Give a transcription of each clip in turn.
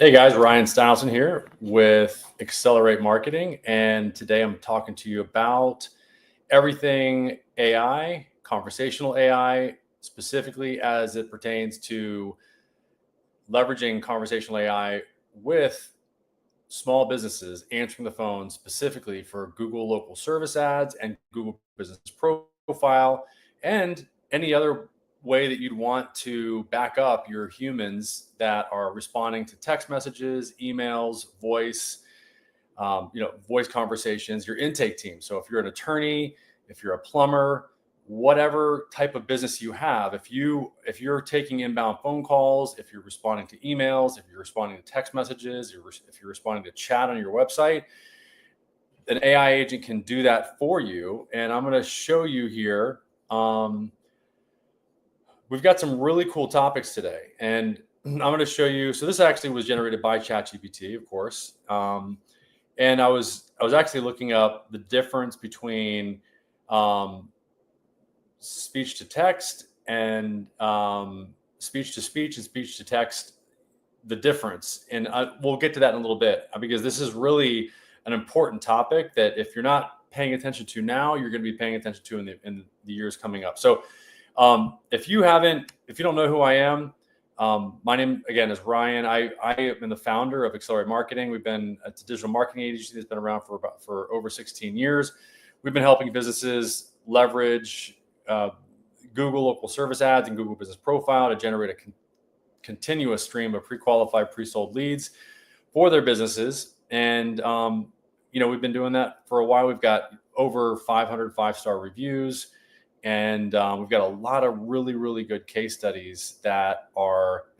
Hey guys, Ryan Stileson here with Accelerate Marketing, and today I'm talking to you about everything AI, conversational AI, specifically as it pertains to leveraging conversational AI with small businesses answering the phone specifically for Google local service ads and Google business profile and any other way that you'd want to back up your humans that are responding to text messages, emails, voice, voice conversations, your intake team. So if you're an attorney, if you're a plumber, whatever type of business you have, if you're taking inbound phone calls, if you're responding to emails, if you're responding to text messages, if you're responding to chat on your website, an AI agent can do that for you. And I'm going to show you here. We've got some really cool topics today, and I'm going to show you. So this actually was generated by ChatGPT, of course. And I was actually looking up the difference between speech to text and speech to speech and speech to text, the difference. And we'll get to that in a little bit, because this is really an important topic that if you're not paying attention to now, you're going to be paying attention to in the years coming up. So if you don't know who I am, my name again is Ryan. I am the founder of Accelerate Marketing. It's a digital marketing agency that's been around for over 16 years. We've been helping businesses leverage Google local service ads and Google business profile to generate a continuous stream of pre-qualified, pre-sold leads for their businesses. And we've been doing that for a while. We've got over 500 5-star reviews. And we've got a lot of really, really good case studies and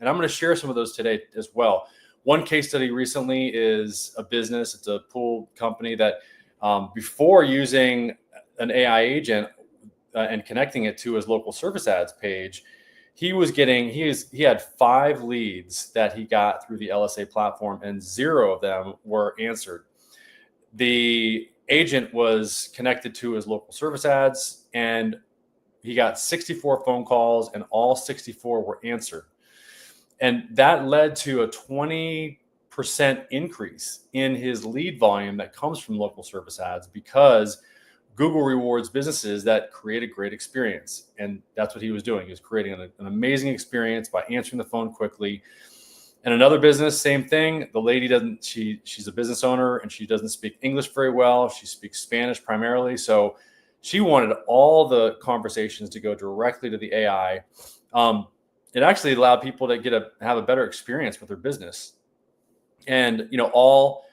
I'm going to share some of those today as well. One case study recently is a business. It's a pool company that before using an AI agent and connecting it to his local service ads page, he had 5 leads that he got through the LSA platform, and 0 of them were answered. The agent was connected to his local service ads, and he got 64 phone calls, and all 64 were answered. And that led to a 20% increase in his lead volume that comes from local service ads, because Google rewards businesses that create a great experience. And that's what he was doing. He was creating an amazing experience by answering the phone quickly. And another business, same thing. The lady she's a business owner, and she doesn't speak English very well. She speaks Spanish primarily. So she wanted all the conversations to go directly to the AI. It actually allowed people to have a better experience with their business. And all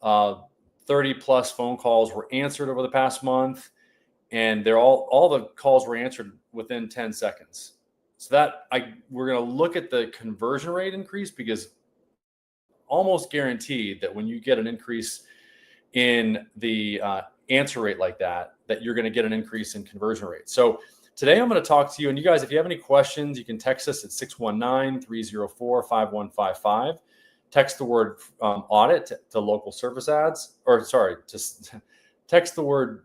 30 plus phone calls were answered over the past month, and all the calls were answered within 10 seconds. So we're going to look at the conversion rate increase, because almost guaranteed that when you get an increase in the answer rate like that you're going to get an increase in conversion rate. So today I'm going to talk to you, and you guys, if you have any questions, you can text us at 619-304-5155. Text the word audit to local service ads, text the word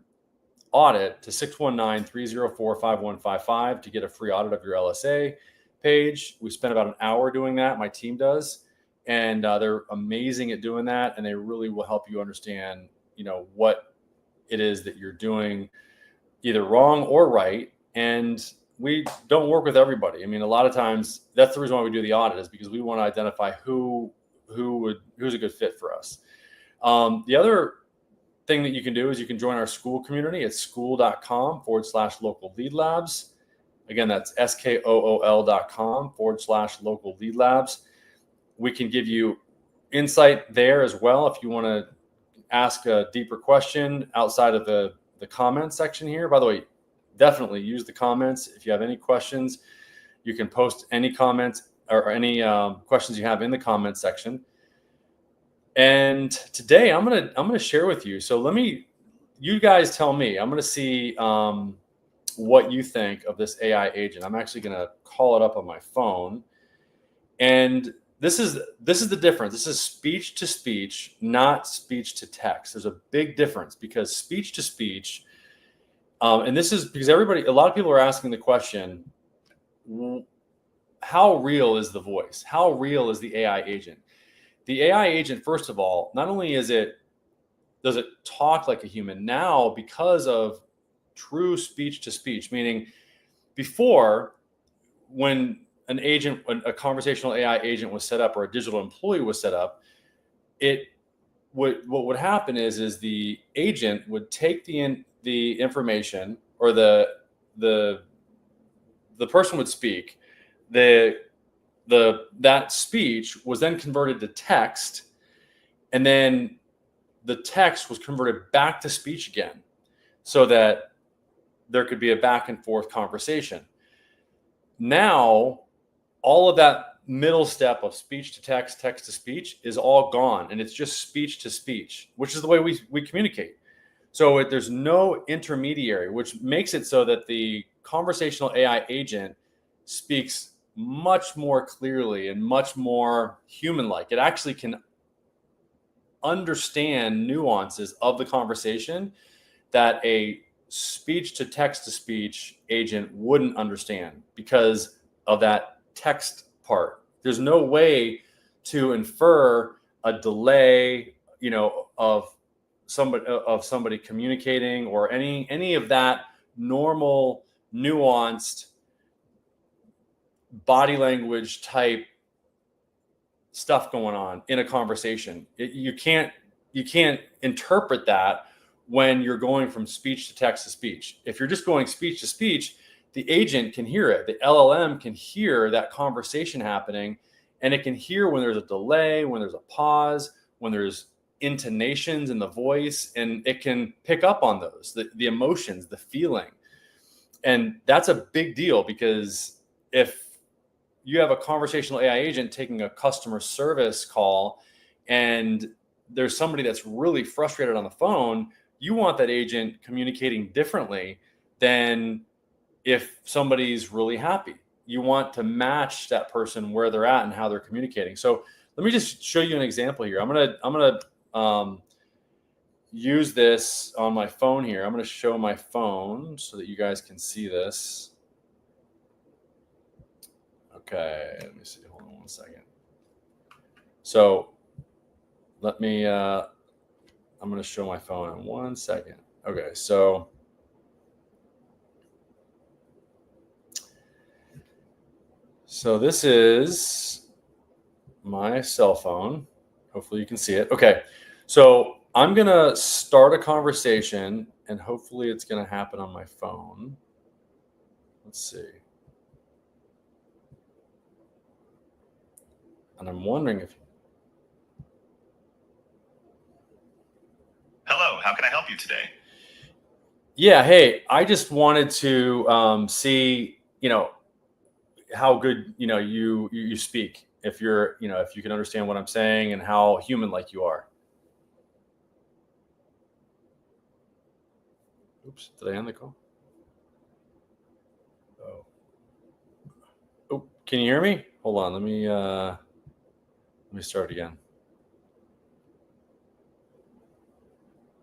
audit to 619-304-5155 to get a free audit of your LSA page. We spend about an hour doing that. My team does, and they're amazing at doing that. And they really will help you understand, what it is that you're doing either wrong or right. And we don't work with everybody. I mean, a lot of times that's the reason why we do the audit, is because we want to identify who's a good fit for us. The other thing that you can do is you can join our school community at school.com/local lead labs. Again, that's SKOOL.com/local lead labs. We can give you insight there as well if you want to ask a deeper question outside of the comment section here. By the way, definitely use the comments. If you have any questions, you can post any comments or any questions you have in the comment section. And today I'm gonna share with you. So you guys tell me. I'm gonna see what you think of this AI agent. I'm actually gonna call it up on my phone, and this is the difference. This is speech to speech, not speech to text. There's a big difference, because speech to speech, and this is because a lot of people are asking the question, how real is the voice? How real is the AI agent? the AI agent, first of all, not only does it talk like a human now because of true speech to speech, meaning before, when a conversational AI agent was set up or a digital employee was set up, what would happen is the agent would take the information, or the person would speak, that speech was then converted to text, and then the text was converted back to speech again, so that there could be a back and forth conversation. Now, all of that middle step of speech to text, text to speech is all gone, and it's just speech to speech, which is the way we communicate. So there's no intermediary, which makes it so that the conversational AI agent speaks much more clearly and much more human-like. It actually can understand nuances of the conversation that a speech to text to speech agent wouldn't understand because of that text part. There's no way to infer a delay, of somebody communicating, or any of that normal nuanced body language type stuff going on in a conversation. You can't interpret that when you're going from speech to text to speech. If you're just going speech to speech, the agent can hear it. The LLM can hear that conversation happening, and it can hear when there's a delay, when there's a pause, when there's intonations in the voice, and it can pick up on those, the emotions, the feeling. And that's a big deal, because if you have a conversational AI agent taking a customer service call and there's somebody that's really frustrated on the phone, you want that agent communicating differently than if somebody's really happy. You want to match that person where they're at and how they're communicating. So let me just show you an example here. I'm gonna use this on my phone here. I'm gonna show my phone so that you guys can see this. Okay, let me see. Hold on one second. So let me, I'm going to show my phone in 1 second. Okay, so this is my cell phone. Hopefully you can see it. Okay, so I'm going to start a conversation, and hopefully it's going to happen on my phone. Let's see. And I'm wondering if... Hello, how can I help you today? Yeah, hey, I just wanted to see, how good, you speak. If you're, if you can understand what I'm saying and how human-like you are. Oops, did I end the call? Oh, can you hear me? Hold on, let me start again.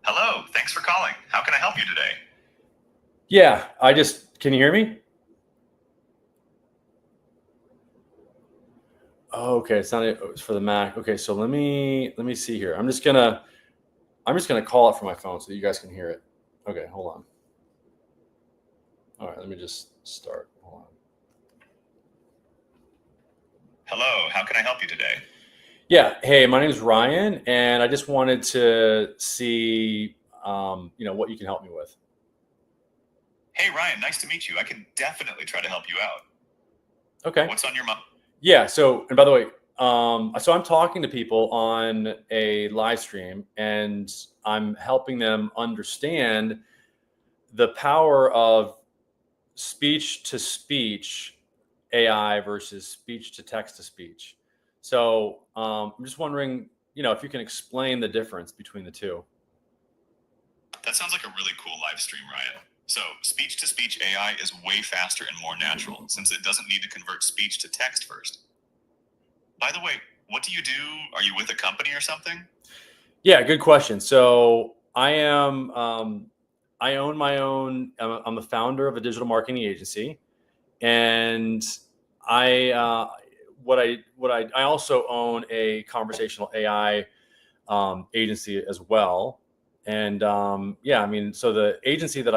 Hello, thanks for calling. How can I help you today? Yeah, can you hear me? Oh, okay, it's for the Mac. Okay, so let me see here. I'm just gonna call it from my phone so that you guys can hear it. Okay, hold on. All right, let me just start. Hold on. Hello, how can I help you today? Yeah, hey, my name is Ryan, and I just wanted to see, what you can help me with. Hey, Ryan, nice to meet you. I can definitely try to help you out. Okay. What's on your mind? Yeah. So, and by the way, so I'm talking to people on a live stream, and I'm helping them understand the power of speech to speech AI versus speech to text to speech. So I'm just wondering, if you can explain the difference between the two. That sounds like a really cool live stream, Ryan. So speech to speech AI is way faster and more natural since it doesn't need to convert speech to text first. By the way, what do you do? Are you with a company or something? Yeah, good question. So I am, I own my own, I'm the founder of a digital marketing agency. And I also own a conversational AI agency as well. And yeah, I mean, so the agency that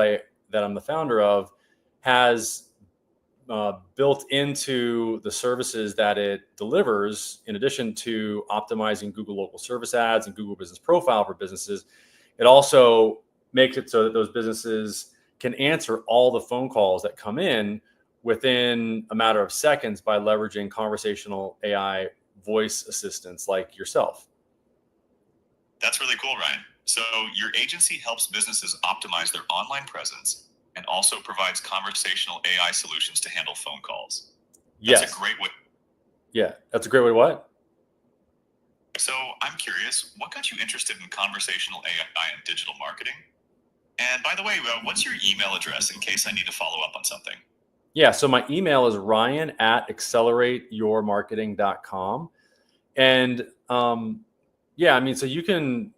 I'm the founder of has built into the services that it delivers, in addition to optimizing Google local service ads and Google business profile for businesses, it also makes it so that those businesses can answer all the phone calls that come in within a matter of seconds by leveraging conversational AI voice assistants like yourself. That's really cool, Ryan. So your agency helps businesses optimize their online presence and also provides conversational AI solutions to handle phone calls. That's Yes. a great way. Yeah, that's a great way to what? So I'm curious, what got you interested in conversational AI and digital marketing? And by the way, what's your email address in case I need to follow up on something? Yeah, so my email is ryan@accelerateyourmarketing.com. And yeah, I mean, so you can,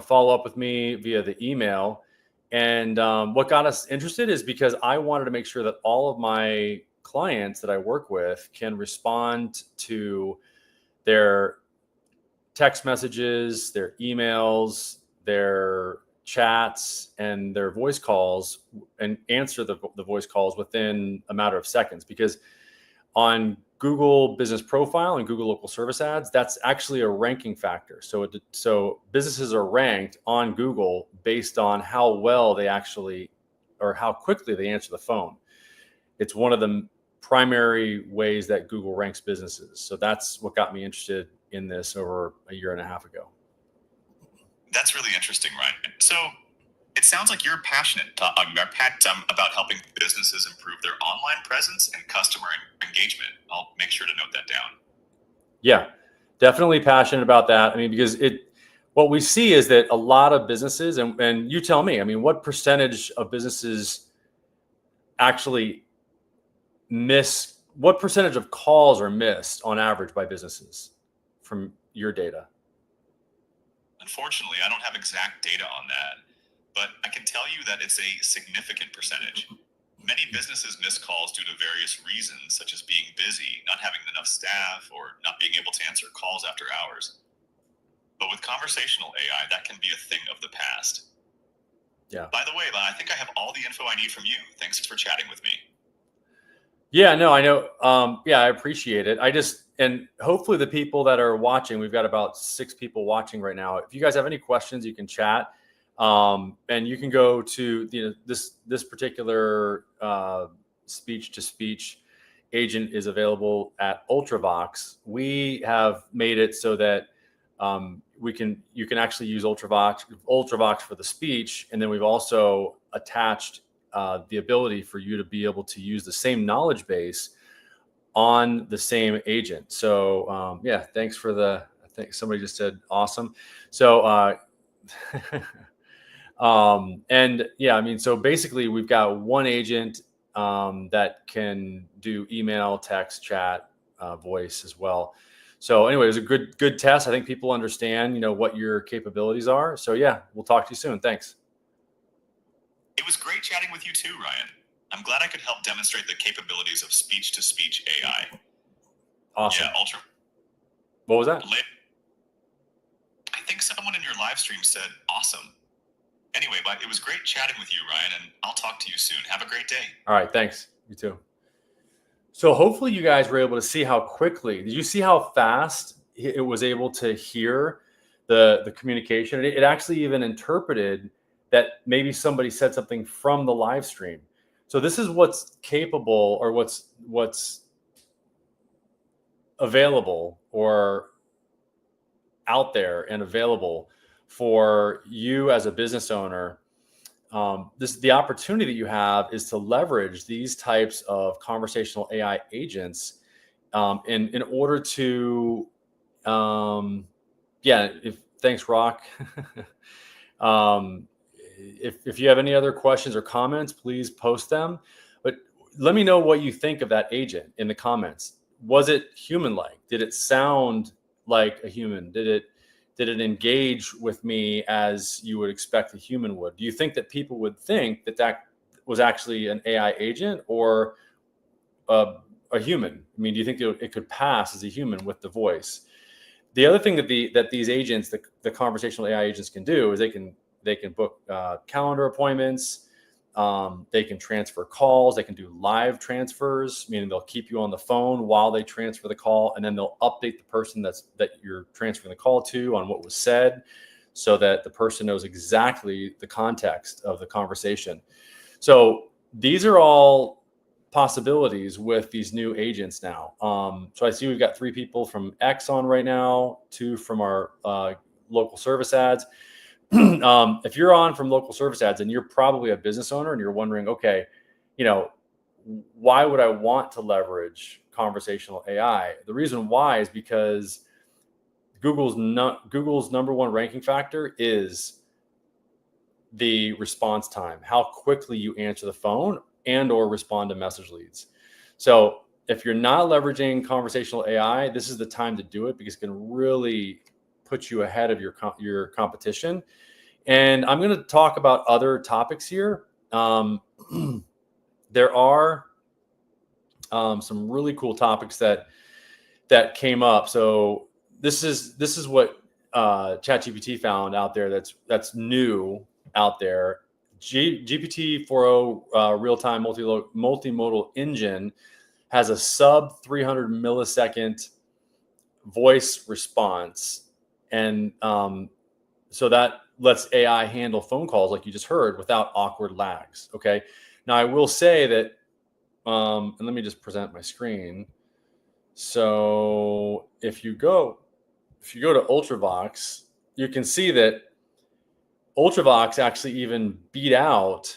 follow up with me via the email. And what got us interested is because I wanted to make sure that all of my clients that I work with can respond to their text messages, their emails, their chats, and their voice calls, and answer the voice calls within a matter of seconds. Because on Google Business Profile and Google Local Service Ads, that's actually a ranking factor. So businesses are ranked on Google based on how well they actually, or how quickly they answer the phone. It's one of the primary ways that Google ranks businesses. So that's what got me interested in this over a year and a half ago. That's really interesting, Ryan. So it sounds like you're passionate about helping businesses improve their online presence and customer engagement. I'll make sure to note that down. Yeah, definitely passionate about that. I mean, because what we see is that a lot of businesses, and you tell me, I mean, what percentage of businesses actually what percentage of calls are missed on average by businesses from your data? Unfortunately, I don't have exact data on that, but I can tell you that it's a significant percentage. Many businesses miss calls due to various reasons, such as being busy, not having enough staff, or not being able to answer calls after hours. But with conversational AI, that can be a thing of the past. Yeah. By the way, I think I have all the info I need from you. Thanks for chatting with me. Yeah, no, I know. Yeah, I appreciate it. And hopefully the people that are watching, we've got about 6 people watching right now. If you guys have any questions, you can chat. And you can go to this particular speech-to-speech agent is available at Ultravox. We have made it so that you can actually use Ultravox for the speech, and then we've also attached the ability for you to be able to use the same knowledge base on the same agent. So yeah, thanks for I think somebody just said awesome. So and yeah, I mean, so basically we've got one agent that can do email, text, chat, voice as well. So anyway, it was a good test. I think people understand, what your capabilities are. So yeah, we'll talk to you soon. Thanks. It was great chatting with you too, Ryan. I'm glad I could help demonstrate the capabilities of speech-to-speech AI. Awesome. Yeah, What was that? I think someone in your live stream said awesome. Anyway, but it was great chatting with you, Ryan, and I'll talk to you soon. Have a great day. All right, thanks. You too. So hopefully you guys were able to see how quickly. Did you see how fast it was able to hear the communication? It actually even interpreted that maybe somebody said something from the live stream. So this is what's capable, or what's available or out there and available for you as a business owner. The opportunity that you have is to leverage these types of conversational AI agents in order to, thanks, Rock. If you have any other questions or comments, please post them. But let me know what you think of that agent in the comments. Was it human-like? Did it sound like a human? Did it engage with me as you would expect a human would? Do you think that people would think that was actually an AI agent or a human? I mean, do you think it could pass as a human with the voice? The other thing that these agents, the conversational AI agents, can do is they can book calendar appointments. They can transfer calls. They can do live transfers, meaning they'll keep you on the phone while they transfer the call, and then they'll update the person that you're transferring the call to on what was said, so that the person knows exactly the context of the conversation. So these are all possibilities with these new agents now. So I see we've got 3 people from X on right now, 2 from our local service ads. If you're on from local service ads, and you're probably a business owner and you're wondering, okay, why would I want to leverage conversational AI? The reason why is because Google's number one ranking factor is the response time, how quickly you answer the phone and or respond to message leads. So if you're not leveraging conversational AI, this is the time to do it, because it can really put you ahead of your competition. And I'm going to talk about other topics here. There are some really cool topics that came up. So this is what ChatGPT found out there that's new out there. GPT-4o real-time multimodal engine has a sub 300 millisecond voice response, and so that lets AI handle phone calls like you just heard without awkward lags. Okay. Now I will say that, and let me just present my screen. So if you go to Ultravox, you can see that Ultravox actually even beat out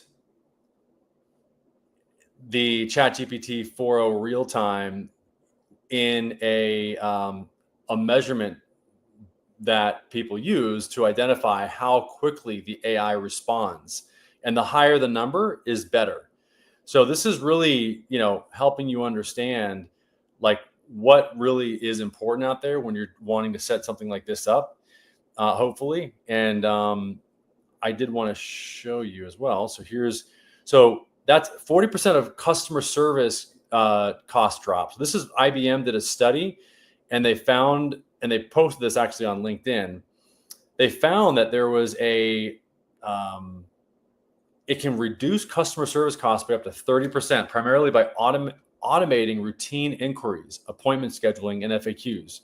the ChatGPT 4o real time in a measurement that people use to identify how quickly the AI responds. And the higher the number is better. So this is really, helping you understand like what really is important out there when you're wanting to set something like this up, hopefully. And I did want to show you as well. So that's 40% of customer service cost drops. This is IBM did a study, and they found, and they posted this actually on LinkedIn. They found that there was it can reduce customer service costs by up to 30%, primarily by automating routine inquiries, appointment scheduling, and FAQs.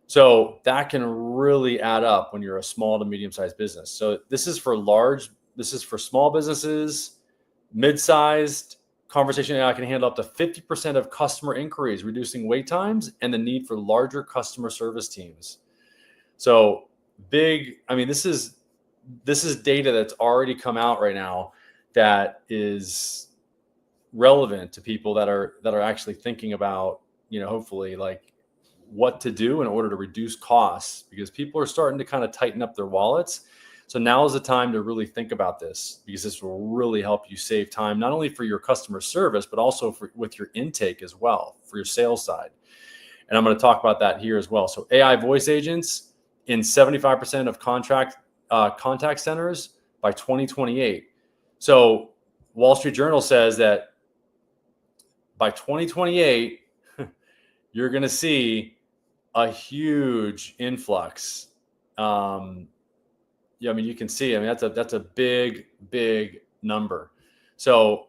So that can really add up when you're a small to medium-sized business. So this is for small businesses, mid-sized. Conversation AI can handle up to 50% of customer inquiries, reducing wait times and the need for larger customer service teams. So this is data that's already come out right now that is relevant to people that are actually thinking about, hopefully like what to do in order to reduce costs, because people are starting to kind of tighten up their wallets. So now is the time to really think about this, because this will really help you save time, not only for your customer service, but also with your intake as well, for your sales side. And I'm going to talk about that here as well. So AI voice agents in 75% of contact centers by 2028. So Wall Street Journal says that by 2028, you're going to see a huge influx. You can see, that's a big number. So,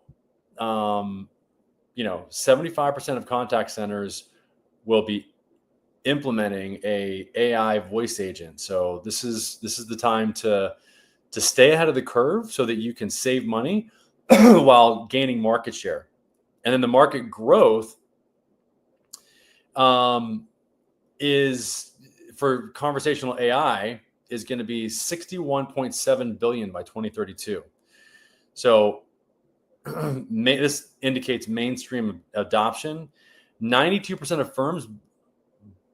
75% of contact centers will be implementing a AI voice agent. So this is the time to stay ahead of the curve so that you can save money while gaining market share. And then the market growth is for conversational AI is going to be 61.7 billion by 2032. So this indicates mainstream adoption. 92% of firms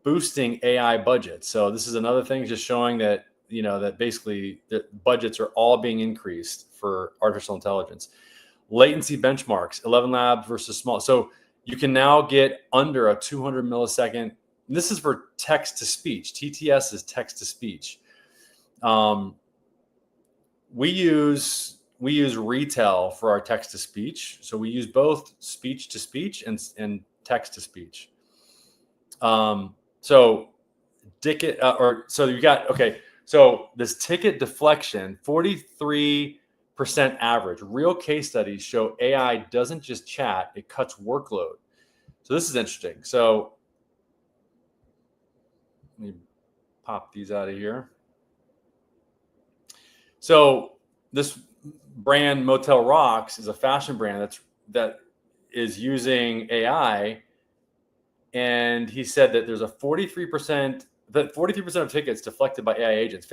boosting AI budgets. So this is another thing just showing that, that basically the budgets are all being increased for artificial intelligence. Latency benchmarks, 11 labs versus small. So you can now get under a 200 millisecond. This is for text to speech. TTS is text to speech. We use retail for our text to speech. So we use both speech to speech and text to speech. So ticket so you got, okay, so this ticket deflection, 43% average. Real case studies show AI doesn't just chat, it cuts workload. So this is interesting. So let me pop these out of here. So this brand Motel Rocks is a fashion brand that is using AI, and he said that there's a 43% of tickets deflected by AI agents.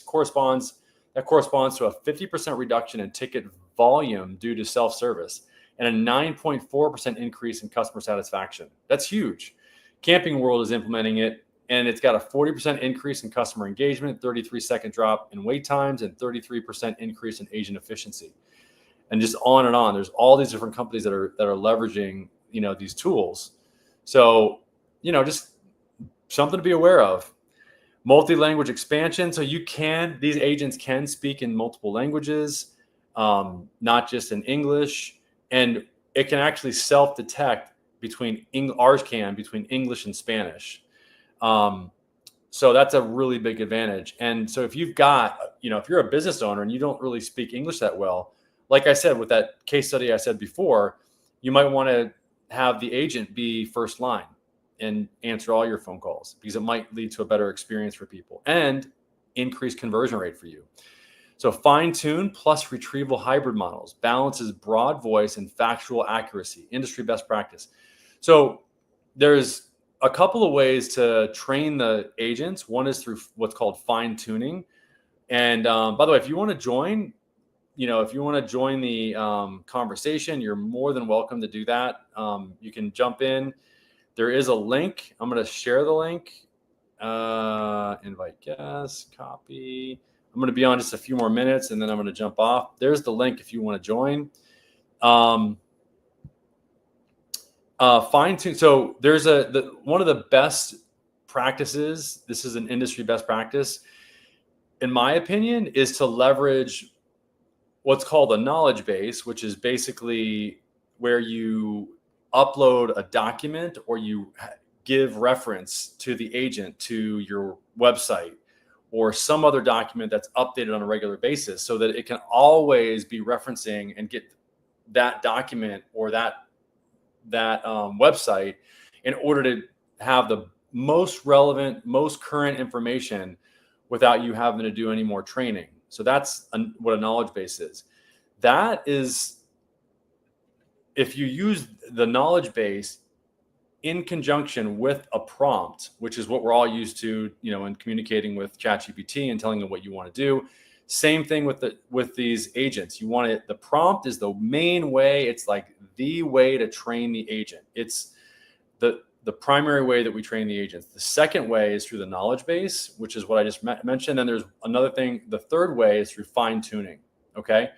Corresponds to a 50% reduction in ticket volume due to self-service and a 9.4% increase in customer satisfaction. That's huge. Camping World is implementing it, and it's got a 40% increase in customer engagement, 33-second drop in wait times, and 33% increase in agent efficiency. And just on and on. There's all these different companies that are leveraging, these tools. So, just something to be aware of. Multi-language expansion. So these agents can speak in multiple languages, not just in English, and it can actually self-detect between English and Spanish. So that's a really big advantage. And so if you've got, if you're a business owner and you don't really speak English that well, like I said, with that case study I said before, you might want to have the agent be first line and answer all your phone calls, because it might lead to a better experience for people and increase conversion rate for you. So fine-tune plus retrieval hybrid models balances broad voice and factual accuracy, industry best practice. So there's a couple of ways to train the agents. One is through what's called fine-tuning. And by the way, if you want to join, the conversation, you're more than welcome to do that. You can jump in. There is a link. I'm going to share the link. Invite guests, copy. I'm going to be on just a few more minutes, and then I'm going to jump off. There's the link if you want to join. Fine-tune. So there's one of the best practices. This is an industry best practice, in my opinion, is to leverage what's called a knowledge base, which is basically where you upload a document or you give reference to the agent to your website or some other document that's updated on a regular basis, so that it can always be referencing and get that document or that website in order to have the most relevant, most current information without you having to do any more training. So that's what a knowledge base is. That is, if you use the knowledge base in conjunction with a prompt, which is what we're all used to, in communicating with ChatGPT and telling it what you want to do. Same thing with these agents. The prompt is the main way. It's like the way to train the agent. It's the primary way that we train the agents. The second way is through the knowledge base, which is what I just mentioned. And there's another thing. The third way is through fine tuning. Okay.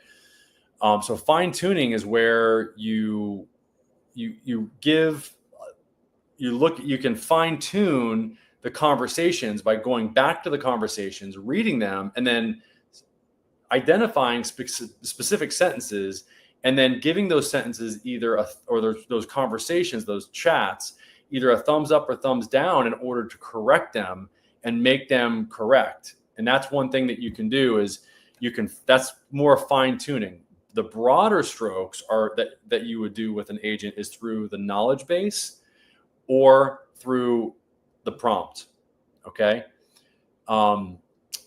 So fine tuning is where you can fine tune the conversations by going back to the conversations, reading them, and then identifying specific sentences, and then giving those sentences those conversations, those chats, either a thumbs up or thumbs down in order to correct them and make them correct. And that's one thing that you can do that's more fine tuning. The broader strokes are that you would do with an agent is through the knowledge base or through the prompt. Okay. A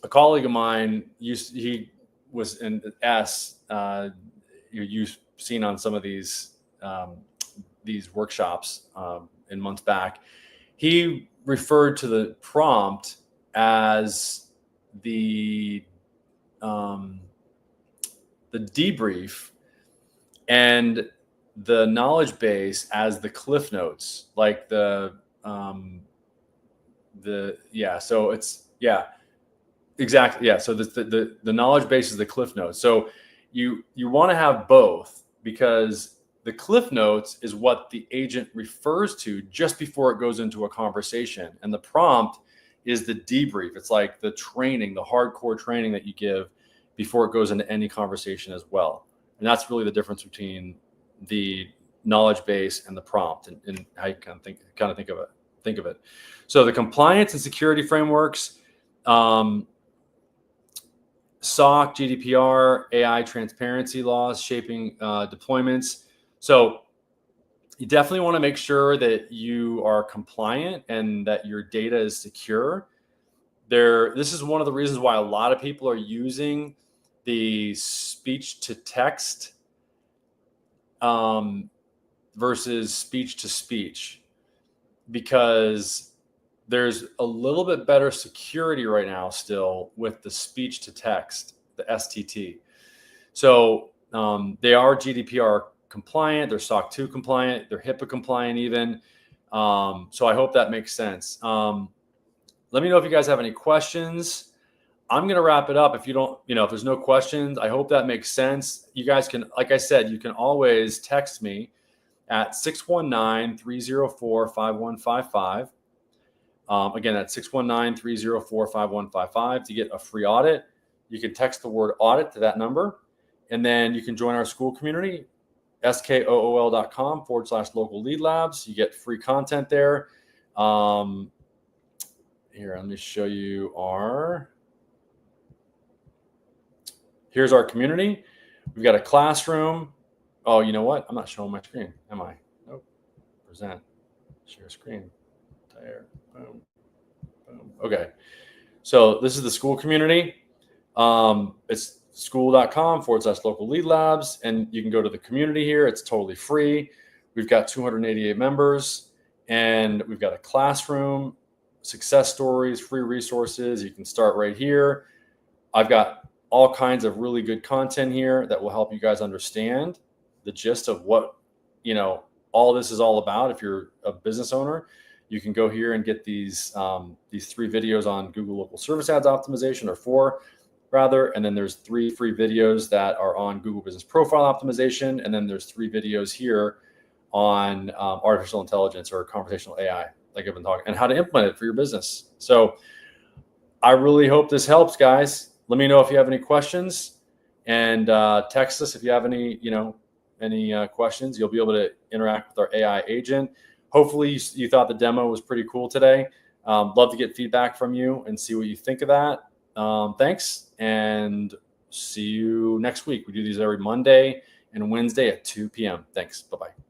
colleague of mine he was in S. You've seen on some of these workshops in months back. He referred to the prompt as the debrief and the knowledge base as the cliff notes, like so it's exactly. So the knowledge base is the cliff notes. So you want to have both, because the cliff notes is what the agent refers to just before it goes into a conversation, and the prompt is the debrief. It's like the training, the hardcore training that you give before it goes into any conversation as well. And that's really the difference between the knowledge base and the prompt, and how you kind of think of it. So the compliance and security frameworks, SOC, GDPR, AI transparency laws shaping deployments. So you definitely want to make sure that you are compliant and that your data is secure. This is one of the reasons why a lot of people are using the speech to text versus speech to speech, because there's a little bit better security right now still with the speech to text, the STT. So they are GDPR compliant, they're SOC 2 compliant, they're HIPAA compliant even. So I hope that makes sense. Let me know if you guys have any questions. I'm going to wrap it up. If you don't, if there's no questions, I hope that makes sense. You guys can, like I said, you can always text me at 619-304-5155. Again, that's 619-304-5155 to get a free audit. You can text the word audit to that number, and then you can join our school community, skool.com/local lead labs. You get free content there. Here, let me show you here's our community. We've got a classroom. Oh, you know what? I'm not showing my screen, am I? Nope. Present. Share screen. There. Boom. Boom. Okay. So this is the school community. It's skool.com/local lead labs. And you can go to the community here. It's totally free. We've got 288 members, and we've got a classroom, success stories, free resources. You can start right here. I've got all kinds of really good content here that will help you guys understand the gist of what, all this is all about. If you're a business owner, you can go here and get these 3 videos on Google Local Service Ads optimization, or 4 rather. And then there's 3 free videos that are on Google Business Profile optimization. And then there's 3 videos here on artificial intelligence or conversational AI, like I've been talking, and how to implement it for your business. So I really hope this helps, guys. Let me know if you have any questions, and text us if you have any questions. You'll be able to interact with our AI agent. Hopefully you thought the demo was pretty cool today. Love to get feedback from you and see what you think of that. Thanks, and see you next week. We do these every Monday and Wednesday at 2 p.m. Thanks. Bye-bye.